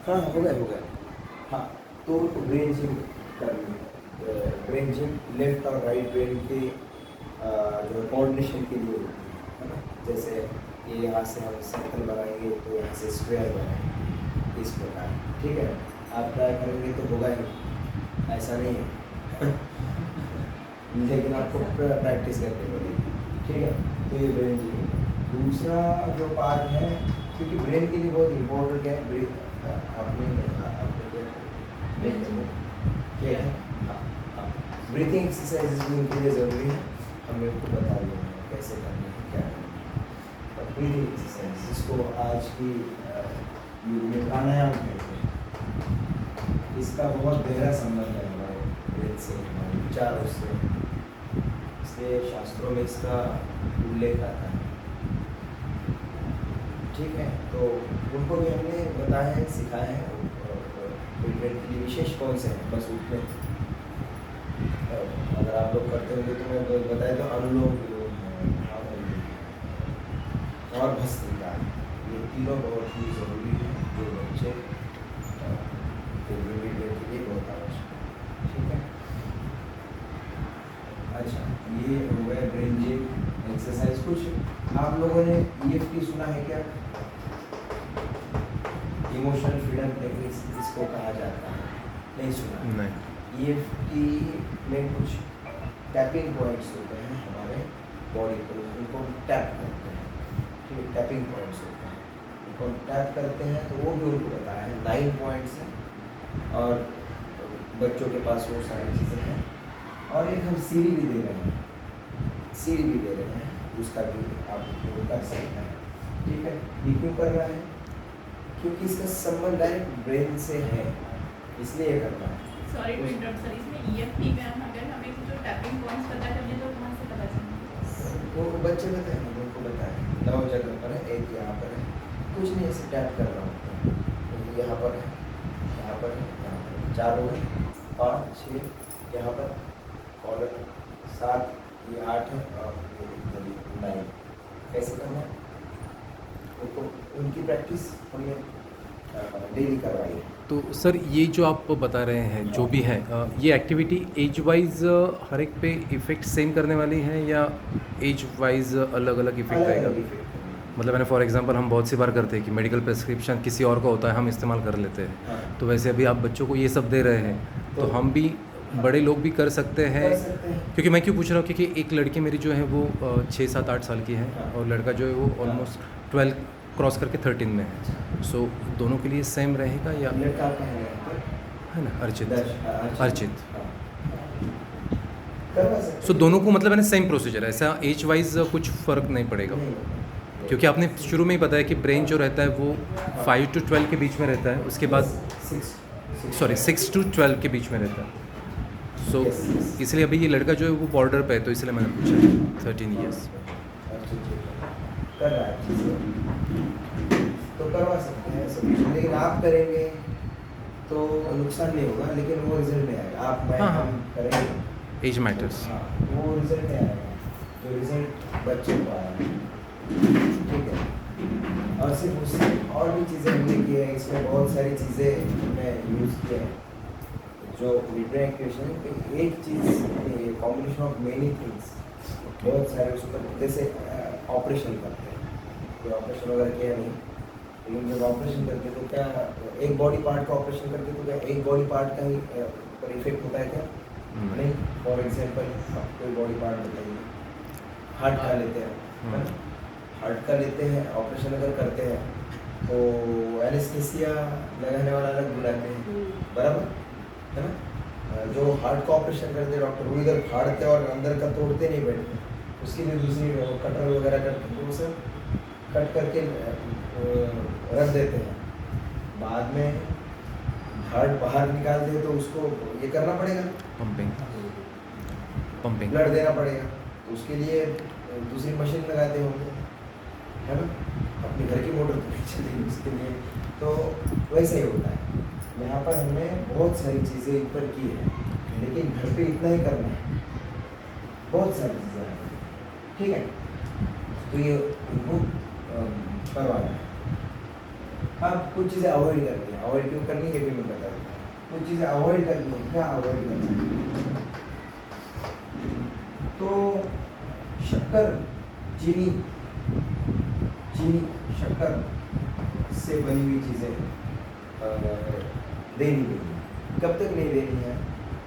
हाँ हो गया। हाँ तो ब्रेन जिम करनी है। ब्रेन जिम लेफ्ट और राइट ब्रेन के जो कोऑर्डिनेशन के लिए होती है ना। जैसे ये यहाँ से हम सर्कल बनाएंगे तो यहाँ से स्क्वायर बनाएंगे इस प्रकार, ठीक है। आप ट्राई करेंगे तो होगा ही, ऐसा नहीं है लेकिन आपको प्रैक्टिस करनी पड़ेगी, ठीक है। तो ये ब्रेन जिम। दूसरा जो पार्ट है, क्योंकि ब्रेन के लिए बहुत इम्पोर्टेंट है ब्रेन, आपने क्या है, हाँ ब्रीथिंग एक्सरसाइजेज भी उनके लिए ज़रूरी है। हमें उनको बता देना है कैसे करनी है, क्या करना है। ब्रीथिंग एक्सरसाइज जिसको आज की युग में प्राणायाम कहते हैं, इसका बहुत गहरा संबंध है हमारे ब्रेन से, हमारे विचारों से। इसलिए शास्त्रों में इसका उल्लेख आता है, ठीक है। तो उनको भी हमने बताया है, सिखाया है। ट्रीटमेंट के लिए विशेष कौन से हैं, बस उतने। अगर आप लोग करते होंगे तो मैं बताया तो अनुलोम विलोम है और भस्त्रिका, ये तीनों बहुत ही ज़रूरी है जो बच्चे ट्रीटमेंट के लिए बहुत आवश्यक है, ठीक है। अच्छा, ये हो गया ब्रेन जिम एक्सरसाइज। कुछ आप लोगों ने EFT सुना है क्या? इमोशनल फ्रीडम टेक्निक्स इसको कहा जाता है, नहीं सुना? नहीं। EFT में कुछ टैपिंग पॉइंट्स होते हैं हमारे बॉडी को, उनको टैप करते हैं, ठीक है। टैपिंग पॉइंट्स होते हैं, उनको टैप करते हैं तो वो भी उनको बताया है 9 पॉइंट्स हैं। और बच्चों के पास वो सारी चीज़ें हैं। और एक हम सीढ़ी भी दे रहे हैं, उसका भी आप उपयोग कर सकते हैं, ठीक है। ये क्यों कर रहा है? क्योंकि इसका संबंध डायरेक्ट ब्रेन से है, इसलिए ये करना है। सॉरी टू इंटरप्ट सर, इसमें EFT में अगर हमें जो टैपिंग पॉइंट्स पता करने तो कहाँ से पता चलेगा? वो बच्चे बताएंगे, उनको बताएं। 9 जगह पर है, एक यहाँ पर है, कुछ नहीं ऐसे टैप कर रहा हूँ, यहाँ पर है, यहाँ पर है, यहाँ पर 4 हो गए, 5 6 यहाँ पर, कॉलर 7, ये 8 है और ये 9। कैसे करना है उनको, उनकी प्रैक्टिस हमने डेली करवाई है। तो सर ये जो आप बता रहे हैं जो भी है, ये एक्टिविटी एज वाइज हर एक पे इफ़ेक्ट सेम करने वाली है या एज वाइज अलग अलग इफ़ेक्ट आएगा? मतलब मैंने फॉर एग्जांपल हम बहुत सी बार करते हैं कि मेडिकल प्रेस्क्रिप्शन किसी और का होता है, हम इस्तेमाल कर लेते हैं। हाँ। तो वैसे अभी आप बच्चों को ये सब दे रहे हैं तो हम भी बड़े लोग भी कर सकते हैं। क्योंकि मैं क्यों पूछ रहा हूँ, क्योंकि एक लड़की मेरी जो है वो 6 7 8 साल की है और लड़का जो है वो ऑलमोस्ट 12 क्रॉस करके 13 में है। सो दोनों के लिए सेम रहेगा या लड़का का है ना? अर्चित। अर्चित। करवा सकते सो दोनों को मतलब मैंने सेम प्रोसीजर है, ऐसा एज वाइज कुछ फ़र्क नहीं पड़ेगा? क्योंकि आपने शुरू में ही बताया कि ब्रेन जो रहता है वो 5 to 12 के बीच में रहता है, उसके बाद 6 to 12 के बीच में रहता है। सो इसलिए अभी ये लड़का जो है वो बॉर्डर पे है, तो इसलिए मैंने पूछा 13 ईयर्स। कर रहा है तो करवा सकते हैं सब कुछ, लेकिन आप करेंगे तो नुकसान नहीं होगा, लेकिन वो रिजल्ट नहीं आएगा। आप मैं हाँ, हम करेंगे, एज मैटर्स। हाँ वो रिजल्ट नहीं आएगा जो रिजल्ट बच्चे को आया, ठीक है। और सिर्फ उससे और भी चीज़ें हमने की है, इसमें बहुत सारी चीज़ें हमने यूज़ किए हैं जो ब्रेन एक्टिवेशन है। एक चीज़ कॉम्बिनेशन ऑफ मेनी थिंग्स, बहुत सारे उस पर, जैसे ऑपरेशन करते हैं, कोई ऑपरेशन वगैरह किया नहीं, लेकिन जब ऑपरेशन करते तो क्या एक बॉडी पार्ट का ऑपरेशन करते तो क्या एक बॉडी पार्ट का ही पर इफेक्ट होता है क्या? नहीं। फॉर एग्जांपल आप कोई बॉडी पार्ट बताइए, हार्ट का लेते हैं, है ना? हार्ट का लेते हैं, ऑपरेशन अगर करते हैं तो एनेस्थीसिया लगाने वाला अलग बुलाते हैं, बराबर है ना? जो हार्ट का ऑपरेशन करते हैं डॉक्टर, वो इधर फाड़ते और अंदर का तोड़ते नहीं बैठते, उसके लिए दूसरी कटर वगैरह करते हैं, वो सब कट करके रख देते हैं। बाद में हार्ट बाहर निकालते हैं तो उसको ये करना पड़ेगा, पंपिंग ब्लड देना पड़ेगा, तो उसके लिए दूसरी मशीन लगाते होंगे, है ना? अपने घर की मोटर तो चलेगी उसके लिए, तो वैसे ही होता है। यहाँ पर हमने बहुत सारी चीज़ें इन पर की है, लेकिन घर पे इतना ही करना है, बहुत सारी चीज़ें हैं, ठीक है। तो ये इनको करवाना है, आप कुछ चीज़ें अवॉइड करनी है, अवॉइड क्यों करनी है ये भी मैं बता दूँ। कुछ चीज़ें अवॉइड करनी है, क्या अवॉइड करना है? तो शक्कर, चीनी, शक्कर से बनी हुई चीज़ें देनी नहीं। कब तक नहीं देनी है?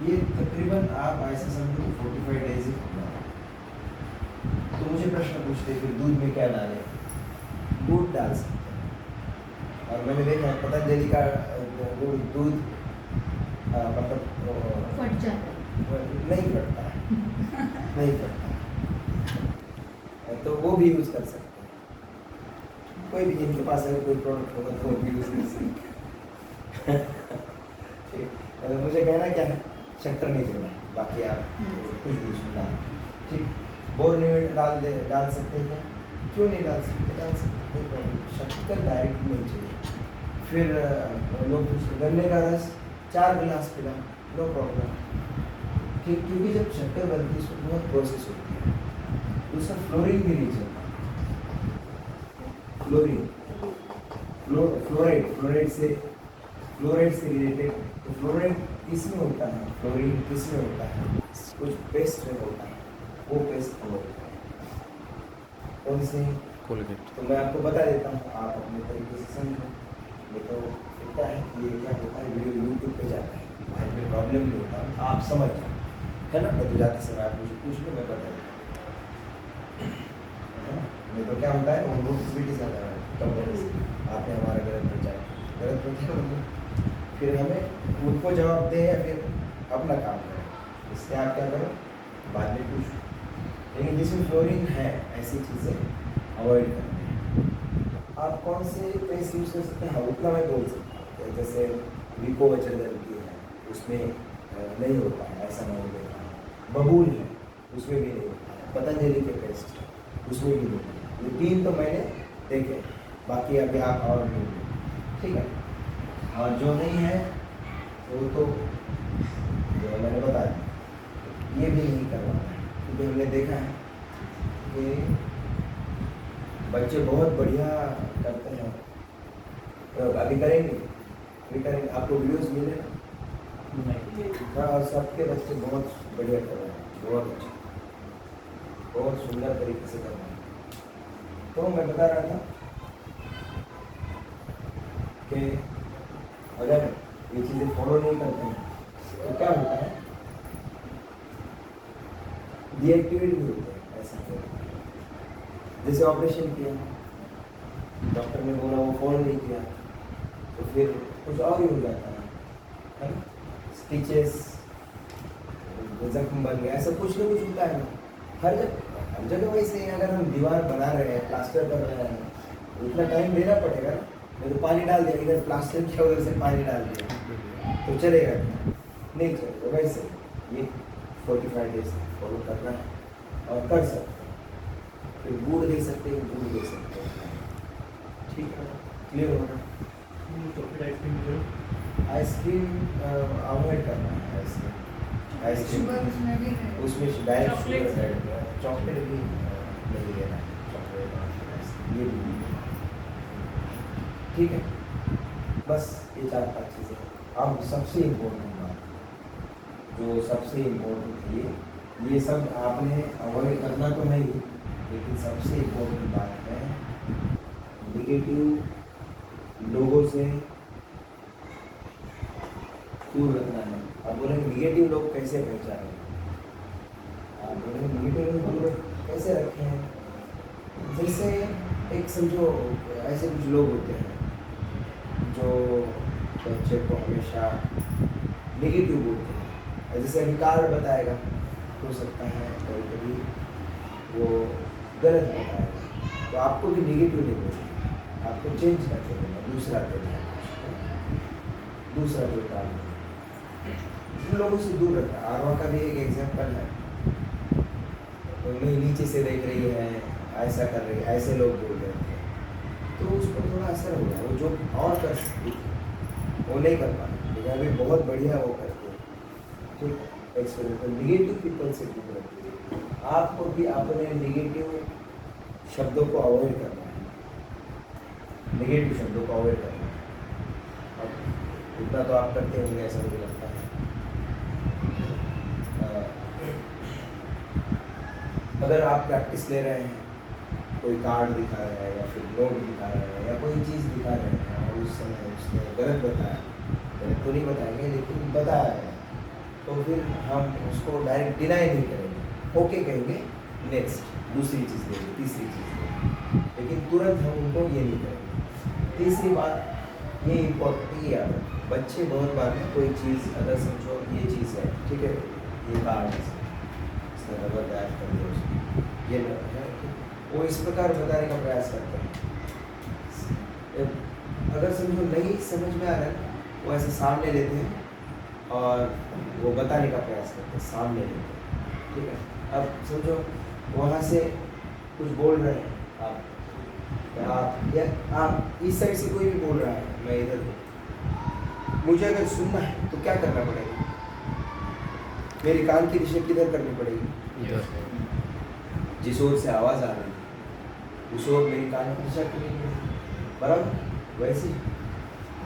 ये तकरीबन आप ऐसे समझो 45 डेज ही होगा। तो मुझे प्रश्न पूछते फिर दूध में क्या डालें? दूध डाल सकते हैं। और मैंने देखा है पतंजलि का दूध मतलब फट जाता है। नहीं फटता है, नहीं फटता है, तो वो भी यूज़ कर सकते हैं। कोई भी इनके पास अगर कोई प्रोडक्ट होगा तो वो भी यूज़ कर सकते हैं। ठीक, मुझे कहना क्या है, शक्कर नहीं देना, बाकी आप कुछ भी सुनना। ठीक, बोर्नवीटा डाल सकते हैं, क्यों नहीं डाल सकते? डाल सकते, कोई प्रॉब्लम। शक्कर डायरेक्ट नहीं चाहिए। फिर लोग पूछते गन्ने का रस 4 गिलास पिला, नो प्रॉब्लम। ठीक, क्योंकि जब शक्कर बनती है उसमें बहुत प्रोसेस होती है, दूसरा फ्लोरीन भी नहीं चलता। फ्लोरीन, फ्लोराइड से रिलेटेड। तो फ्लोराइड किस में होता है? फ्लोरीन किस में होता है? कुछ पेस्ट में होता है, वो पेस्ट में होता है। कौन से? कोलगेट। तो मैं आपको बता देता हूँ, आप अपने तरीके से समझो। ये तो क्या है, ये क्या होता है, वीडियो यूट्यूब पे जाता है, वहाँ पे प्रॉब्लम नहीं होता, आप समझ जाओ, है ना? मैं तो जाते समय आप मुझे पूछ लो, मैं बता देता हूँ। नहीं तो क्या होता है, वो नोट्स भी डिजाइन आपने हमारा गलत प्रचार, गलत प्रचार, फिर हमें उनको जवाब दें या फिर अपना काम करें। इसलिए आप क्या करो, बाद में पूछो। लेकिन जिसमें फ्लोरीन है ऐसी चीज़ें अवॉइड करनी है। आप कौन से पेस्ट यूज़ कर सकते हैं? हाँ, उतना मैं बोल सकता हूँ। जैसे विको वचनदर्भी है, उसमें नहीं होता है, ऐसा मैं देखा है। बबूल है, उसमें भी नहीं होता है। पतंजलि के पेस्ट है, उसमें भी नहीं होता है। ये 3 तो मैंने देखे, बाकी अभी आप और नहीं, ठीक है। और जो नहीं है वो तो जो मैंने बता दिया, ये भी नहीं करवाना है, क्योंकि हमने देखा है कि बच्चे बहुत बढ़िया करते हैं। तो अभी करेंगे, आपको वीडियोस मिले हाँ, और सबके बच्चे बहुत बढ़िया कर रहे हैं, बहुत अच्छे, बहुत सुंदर तरीके से कर रहे हैं। तो मैं बता रहा था कि अगर ये चीज़ें फॉलो नहीं करते हैं तो क्या होता है, डीएक्टिवेट भी होते हैं। ऐसा होता है, जैसे ऑपरेशन किया, डॉक्टर ने बोला वो फॉलो नहीं किया, तो फिर कुछ और ही हो जाता है ना? स्टिचेस, जख्म बन गया, ऐसा कुछ ना कुछ होता है ना हर जगह। वैसे अगर हम दीवार बना रहे हैं, प्लास्टर कर रहे हैं, उतना टाइम देना पड़ेगा ना। मैं तो पानी डाल दिया, इधर प्लास्टर किया, उधर से पानी डाल दिया, तो चलेगा नहीं चलेगा। वैसे ये 45 डेज फॉलो करना है और कर सकते हैं। फिर गुड़ दे सकते हैं, गुड़ दे सकते हैं, ठीक है, क्लियर होगा। आइसक्रीम अवॉइड करना है। आइसक्रीम उसमें डायरेक्ट शुगर ऐड, चॉकलेट भी नहीं लेना है, चॉकलेट ये भी, ठीक है। बस ये 4-5 चीज़ें। अब सबसे इम्पोर्टेंट बात, जो सबसे इम्पोर्टेंट है, ये सब आपने अवॉइड करना तो है ही, लेकिन सबसे इम्पोर्टेंट बात है निगेटिव लोगों से दूर रखना है। अब बोलेंगे निगेटिव लोग कैसे पहचानें? आप बोलेंगे निगेटिव लोग दूर कैसे रखें हैं? जैसे एक समझो, ऐसे कुछ लोग होते हैं जो बच्चे को हमेशा नेगेटिव बोलते हैं। जैसे अभी कार्ड बताएगा, हो सकता है कभी कभी वो गलत बताएगा, तो आपको भी नेगेटिव नहीं बोलना, आपको चेंज करके देना, दूसरा देना, दूसरा जो काम उन लोगों से दूर रखना। आरवा का भी एक एग्जाम्पल है, तो नहीं नीचे से देख रही है, ऐसा कर रही है, ऐसे लोग बोल रहे थे, तो उसको थोड़ा असर हो गया। वो जो और कर सकती थी वो नहीं कर पाती, लेकिन अभी बहुत बढ़िया वो करती है, ठीक। एक्सपेरिमेंट निगेटिव पीपल से दूर रखती है। आपको भी अपने निगेटिव शब्दों को अवॉइड करना है, निगेटिव शब्दों को अवॉइड करना है। उतना तो आप करते होंगे ऐसा मुझे लगता है। अगर आप प्रैक्टिस ले रहे हैं, कोई कार्ड दिखा रहे हैं या फिर नोट दिखा रहे हैं या कोई चीज़ दिखा रहे हैं और उस समय उसने गलत बताया, गलत तो नहीं बताएंगे लेकिन बताया है, तो फिर हम उसको डायरेक्ट डिनाई नहीं करेंगे, ओके कहेंगे, नेक्स्ट दूसरी चीज़ लेंगे, तीसरी चीज़ लेंगे, लेकिन तुरंत हम उनको ये नहीं करेंगे। तीसरी बात ये इम्पोर्टेंट ये याद है, बच्चे बहुत बार में कोई चीज़ अगर समझो ये चीज़ है, ठीक है, ये कार्ड है, इसने रबर बैग कर दिया उसको, ये है, वो इस प्रकार बताने का प्रयास करते हैं। अगर समझो नहीं समझ में आ रहा है, वो ऐसे सामने लेते हैं और वो बताने का प्रयास करते हैं, सामने लेते हैं, ठीक है। अब समझो वहाँ से कुछ बोल रहे हैं आप या आप इस साइड से कोई भी बोल रहा है, मैं इधर हूँ, मुझे अगर सुनना है तो क्या करना पड़ेगा? मेरी कान की दिशा किधर करनी पड़ेगी? जिस ओर से आवाज़ आ रही है उस ओर मेरी कान की दिशा करनी पड़ेगी, बराबर। वैसे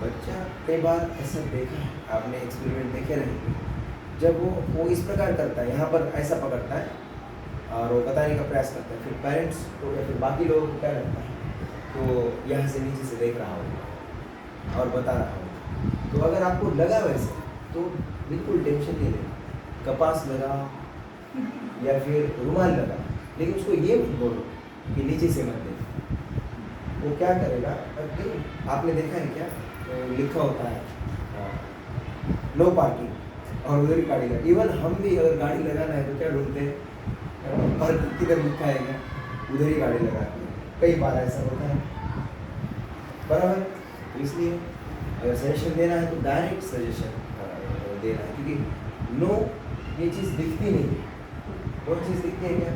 बच्चा कई बार ऐसा देखा है आपने, एक्सपेरिमेंट देखे रहेंगे, जब वो इस प्रकार करता है, यहाँ पर ऐसा पकड़ता है और वो बताने का प्रयास करता है, फिर पेरेंट्स को या फिर बाकी लोगों को क्या लगता है, तो यहाँ से नीचे से देख रहा होगा और बता रहा होगा। तो अगर आपको लगा वैसे तो बिल्कुल टेंशन नहीं लेना, कपास लगा या फिर रुमाल लगा, लेकिन उसको ये मत बोलो कि नीचे से मत देखो। वो क्या करेगा, आपने देखा है क्या, तो लिखा होता है नो पार्किंग और उधर ही गाड़ी लगा। इवन हम भी अगर गाड़ी लगाना है तो क्या ढूंढते हैं, और किधर लिखा है क्या, उधर ही गाड़ी लगाते हैं। कई बार ऐसा होता है, बराबर। तो इसलिए अगर सजेशन देना है तो डायरेक्ट सजेशन देना है, क्योंकि नो ये चीज़ दिखती नहीं है। वो चीज़ दिखती है क्या,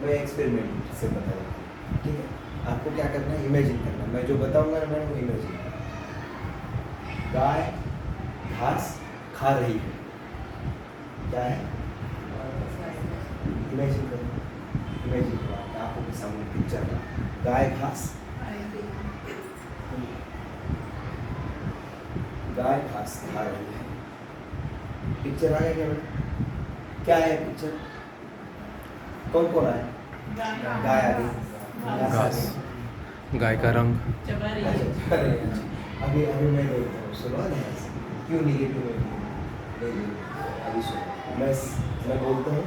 मैं एक्सपेरिमेंट से बता रहा हूँ, ठीक है। आपको क्या करना है, इमेजिन करना, मैं जो बताऊंगा ना मैं वो इमेजिन करना। गाय घास खा रही है, क्या है, इमेजिन करना, इमेजिन करो आंखों के सामने पिक्चर का, गाय घास, गाय घास खा रही है। पिक्चर आ गया क्या बेटा, क्या है पिक्चर, कौन कौन आया, गाय आ गई, घास, गाय का रंग, चबा रही है। अभी अभी मैं बोलता हूँ, सुनो ना, क्यों निगेटिव नहीं, अभी सुनो, मैं बोलता हूँ,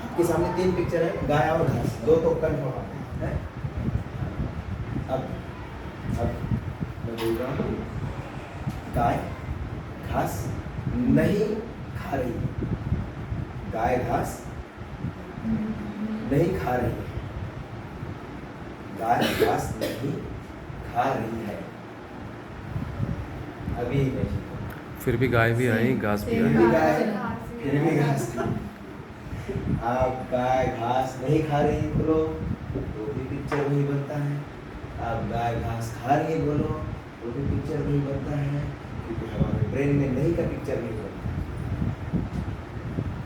आपके सामने 3 पिक्चर है, गाय और घास, 2 तो कन्फर्म है। अब मैं बोल रहा हूँ, गाय घास नहीं खा रही है, गाय घास नहीं खा रही है, गाय घास नहीं खा रही है। अभी फिर भी गाय भी आई, घास भी फिर आई। भी गाय, फिर भी घास, आप गाय घास नहीं खा रही बोलो तो भी पिक्चर वही बनता है, आप गाय घास खा रही है बोलो तो भी पिक्चर वही बनता है, क्योंकि हमारे ब्रेन में नहीं का पिक्चर नहीं बनता।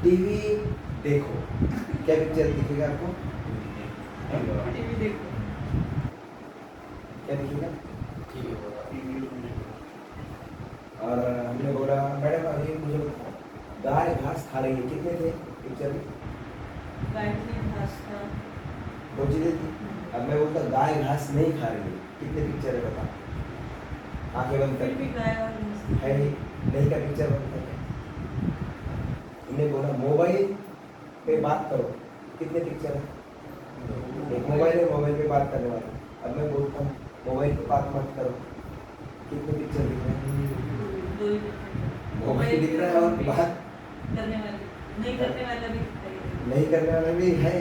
टीवी देखो, क्या पिक्चर दिखेगा आपको, टीवी देखो, क्या दिखेगा, और हमने बोला मैडम अभी मुझे गाय घास खा रही है, कितने थे पिक्चर में, गाय की घास का 2 चीजें थी। अब मैं बोलता गाय घास नहीं खा रही है, कितने पिक्चर है बता, आंखें बंद फिर भी करके, गाय और भैंस। है नहीं का पिक्चर बनता है। हमने बोला मोबाइल पे बात करो, कितने पिक्चर है, एक मोबाइल है, मोबाइल पे बात करने वाला। अब मैं बोलता हूँ मोबाइल पे बात मत करो, कितने पिक्चर दिख रहे हैं, दो ही पिक्चर। मोबाइल दिख रहा है और बात करने वाले नहीं करने वाला भी दिखता है। नहीं करने वाला भी है,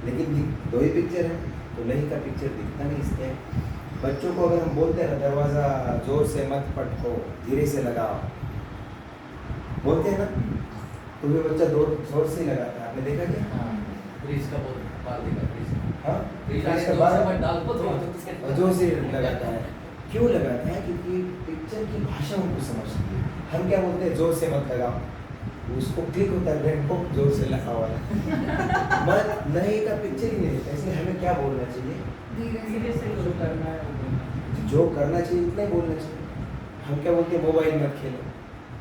लेकिन 2 ही पिक्चर है तो नहीं का पिक्चर दिखता नहीं। इसलिए बच्चों को अगर हम बोलते हैं ना दरवाज़ा जोर से मत पटको, धीरे से लगाओ, बोलते हैं ना, तो भी बच्चा जोर से ही लगाता है। आपने देखा क्या, ब्रिज का बहुत बाल देखा ब्रिज हाँ, ब्रिज इसके जोर से बाद मत डाल को तो जोर से लगाता है। क्यों लगाता है, क्योंकि पिक्चर की भाषा उनको समझती है। हम क्या बोलते हैं, जोर से मत लगाओ, उसको क्लिक होता है ब्रेन को, जोर से लगा हुआ है मत नहीं का पिक्चर ही नहीं देता। इसलिए हमें क्या बोलना चाहिए, धीरे से जो करना है जो करना चाहिए उतना ही बोलना चाहिए। हम क्या बोलते हैं, मोबाइल मत खेलो,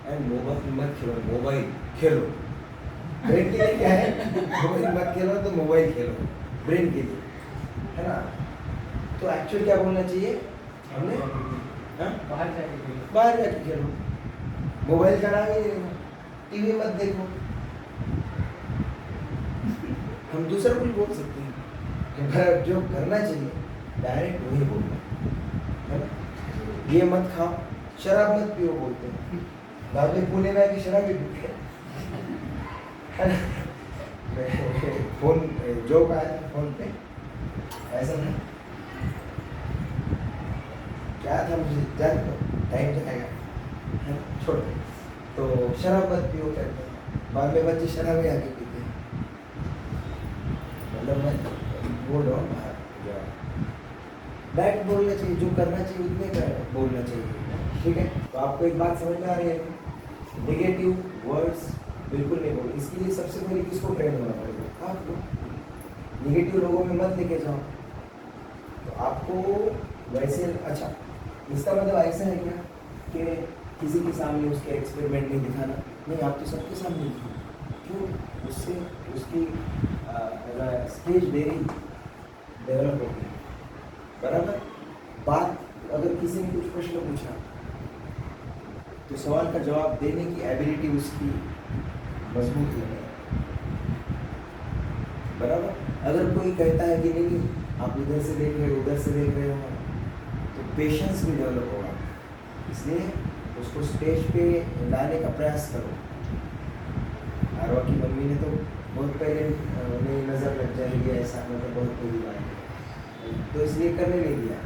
एंड मोबाइल मत खेलो, मोबाइल खेलो। ब्रेन के लिए क्या है, मोबाइल मत खेलो तो मोबाइल खेलो, ब्रेन के लिए, है ना। तो एक्चुअली क्या बोलना चाहिए हमने, हाँ? बाहर जाके खेलो। बाहर जाके खेलो, मोबाइल का नाम ही नहीं लेना, टीवी मत देखो। हम दूसरा कुछ बोल सकते हैं, पर जो करना चाहिए डायरेक्ट वही बोलना है ना। ये मत खाओ, शराब मत पियो बोलते हैं, बाद में पुणे में आके शराब भी पीते हैं। फोन जोक आया था फोन पे, ऐसा था, क्या था मुझे जान दो, टाइम जाएगा, छोड़। तो शराब मत पियो कहते हैं, बाद में बच्चे शराब ही आके पीते हैं। मतलब मैं बोल रहा हूँ बैठ बोलना चाहिए, जो करना चाहिए उतने का बोलना चाहिए, ठीक है। तो आपको एक बात समझ में आ रही है, नेगेटिव वर्ड्स बिल्कुल नहीं बोलो। इसके लिए सबसे पहले किसको ट्रेन होना पड़ेगा, आपको। नेगेटिव लोगों में मत लेके जाओ। तो आपको वैसे, अच्छा इसका मतलब ऐसा है क्या कि किसी के सामने उसके एक्सपेरिमेंट नहीं दिखाना, नहीं, आप तो सबके सामने दिखाओ। क्यों, उससे उसकी स्टेज देरी डेवलप होगी, बराबर। बात अगर किसी ने कुछ प्रश्न पूछा तो सवाल का जवाब देने की एबिलिटी उसकी मजबूत है, बराबर। अगर कोई कहता है कि नहीं आप इधर से देख रहे हो, उधर से देख रहे हो, तो पेशेंस भी डेवलप होगा। इसलिए उसको स्टेज पे लाने का प्रयास करो। आरवा की मम्मी ने तो बहुत पहले उन्हें नज़र लग जाएगी ऐसा, मतलब बहुत बुरी बात है, तो इसलिए करने नहीं दिया।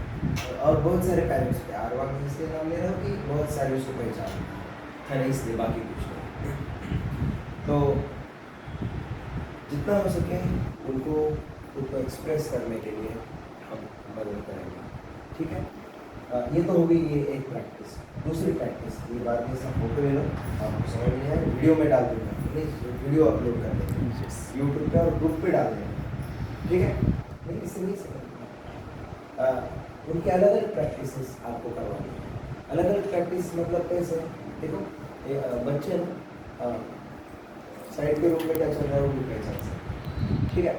और बहुत सारे पेरेंट्स थे, आरवा में इसलिए नाम ले रहा हूँ कि बहुत सारे उसको पहचान था, नहीं इसलिए, बाकी कुछ नहीं। तो जितना हो सके उनको खुद को एक्सप्रेस करने के लिए हम मदद करेंगे, ठीक है। ये तो हो गई ये एक प्रैक्टिस। दूसरी प्रैक्टिस, ये बात में सब फोटो ले लो, आपको समझ नहीं आए वीडियो में डाल दूँगा, नहीं वीडियो अपलोड कर देंगे यूट्यूब पे और ग्रुप पे डाल देंगे, ठीक है। नहीं इससे नहीं समझ, उनके अलग अलग प्रैक्टिसेस आपको करवानी है। अलग अलग प्रैक्टिस मतलब कैसे, देखो बच्चे ना साइड के रूम में क्या चल रहा है वो भी पहचान सकते, ठीक है।